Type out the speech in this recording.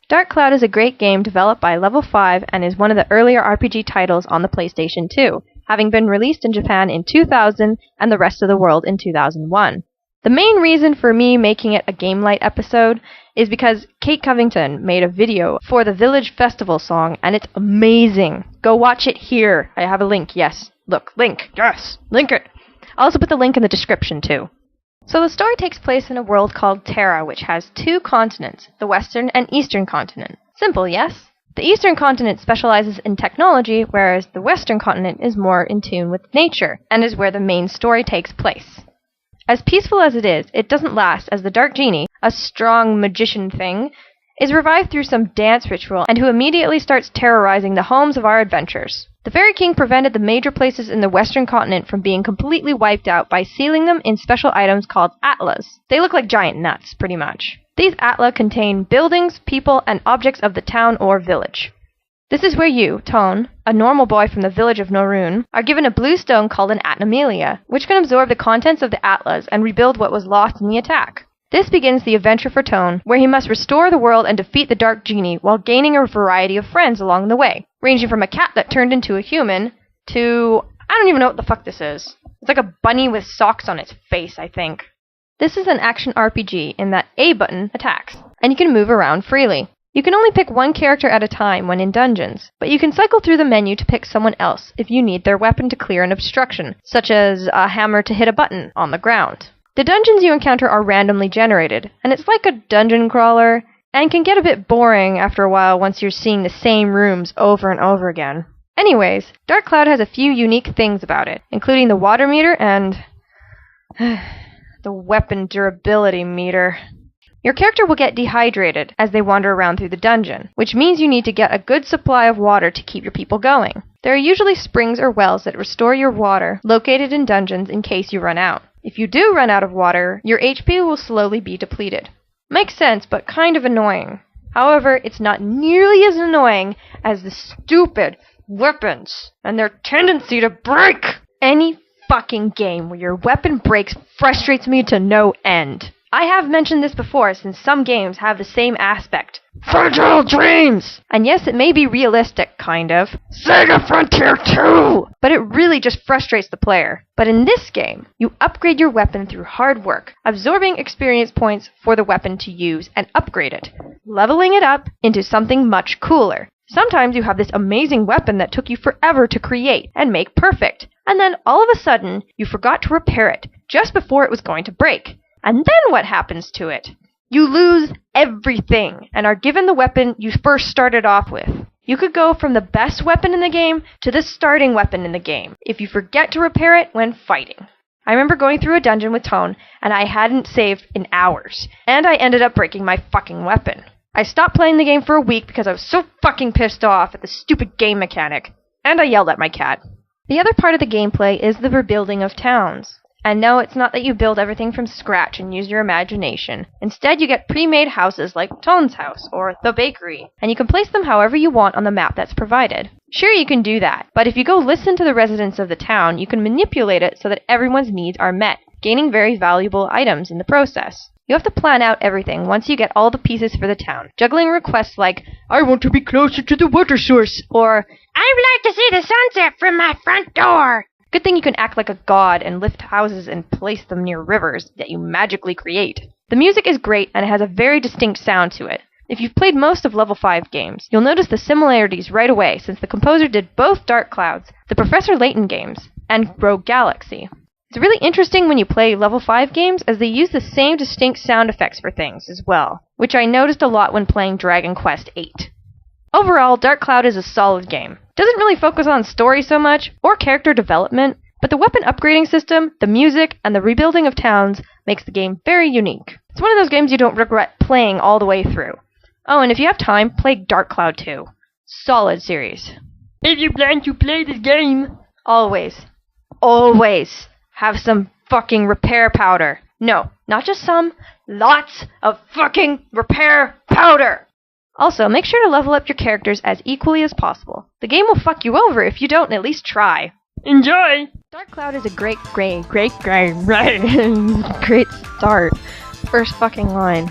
Dark Cloud is a great game developed by Level 5 and is one of the earlier RPG titles on the PlayStation 2, having been released in Japan in 2000 and the rest of the world in 2001. The main reason for me making it a Game Light episode is because Kate Covington made a video for the Village Festival song, and it's amazing. Go watch it here. I have a link, yes. Look, link, yes, link it. I'll also put the link in the description too. So the story takes place in a world called Terra, which has 2 continents, the Western and Eastern continent. Simple, yes? The Eastern continent specializes in technology, whereas the Western continent is more in tune with nature, and is where the main story takes place. As peaceful as it is, it doesn't last, as the Dark Genie, a strong magician thing, is revived through some dance ritual and who immediately starts terrorizing the homes of our adventurers. The Fairy King prevented the major places in the Western continent from being completely wiped out by sealing them in special items called atlas. They look like giant nuts, pretty much. These atlas contain buildings, people, and objects of the town or village. This is where you, Tone, a normal boy from the village of Norun, are given a blue stone called an Elemia, which can absorb the contents of the atlas and rebuild what was lost in the attack. This begins the adventure for Tone, where he must restore the world and defeat the Dark Genie while gaining a variety of friends along the way, ranging from a cat that turned into a human to... I don't even know what the fuck this is. It's like a bunny with socks on its face, I think. This is an action RPG in that A button attacks, and you can move around freely. You can only pick one character at a time when in dungeons, but you can cycle through the menu to pick someone else if you need their weapon to clear an obstruction, such as a hammer to hit a button on the ground. The dungeons you encounter are randomly generated, and it's like a dungeon crawler, and can get a bit boring after a while once you're seeing the same rooms over and over again. Anyways, Dark Cloud has a few unique things about it, including the water meter and... the weapon durability meter. Your character will get dehydrated as they wander around through the dungeon, which means you need to get a good supply of water to keep your people going. There are usually springs or wells that restore your water located in dungeons in case you run out. If you do run out of water, your HP will slowly be depleted. Makes sense, but kind of annoying. However, it's not nearly as annoying as the stupid weapons and their tendency to break. Any fucking game where your weapon breaks frustrates me to no end. I have mentioned this before, since some games have the same aspect. Fragile Dreams! And yes, it may be realistic, kind of. Sega Frontier 2! But it really just frustrates the player. But in this game, you upgrade your weapon through hard work, absorbing experience points for the weapon to use and upgrade it, leveling it up into something much cooler. Sometimes you have this amazing weapon that took you forever to create and make perfect, and then all of a sudden, you forgot to repair it just before it was going to break. And then what happens to it? You lose everything and are given the weapon you first started off with. You could go from the best weapon in the game to the starting weapon in the game if you forget to repair it when fighting. I remember going through a dungeon with Tone and I hadn't saved in hours, and I ended up breaking my fucking weapon. I stopped playing the game for a week because I was so fucking pissed off at the stupid game mechanic, and I yelled at my cat. The other part of the gameplay is the rebuilding of towns. And no, it's not that you build everything from scratch and use your imagination. Instead, you get pre-made houses like Tone's house or the bakery, and you can place them however you want on the map that's provided. Sure, you can do that, but if you go listen to the residents of the town, you can manipulate it so that everyone's needs are met, gaining very valuable items in the process. You have to plan out everything once you get all the pieces for the town, juggling requests like, I want to be closer to the water source, or I would like to see the sunset from my front door. Good thing you can act like a god and lift houses and place them near rivers that you magically create. The music is great and it has a very distinct sound to it. If you've played most of Level 5 games, you'll notice the similarities right away since the composer did both Dark Clouds, the Professor Layton games, and Rogue Galaxy. It's really interesting when you play Level 5 games as they use the same distinct sound effects for things as well, which I noticed a lot when playing Dragon Quest VIII. Overall, Dark Cloud is a solid game. Doesn't really focus on story so much, or character development, but the weapon upgrading system, the music, and the rebuilding of towns makes the game very unique. It's one of those games you don't regret playing all the way through. Oh, and if you have time, play Dark Cloud 2. Solid series. If you plan to play this game, always have some fucking repair powder. No, not just some, lots of fucking repair powder! Also, make sure to level up your characters as equally as possible. The game will fuck you over if you don't at least try. Enjoy! Dark Cloud is a great game. Great start. First fucking line.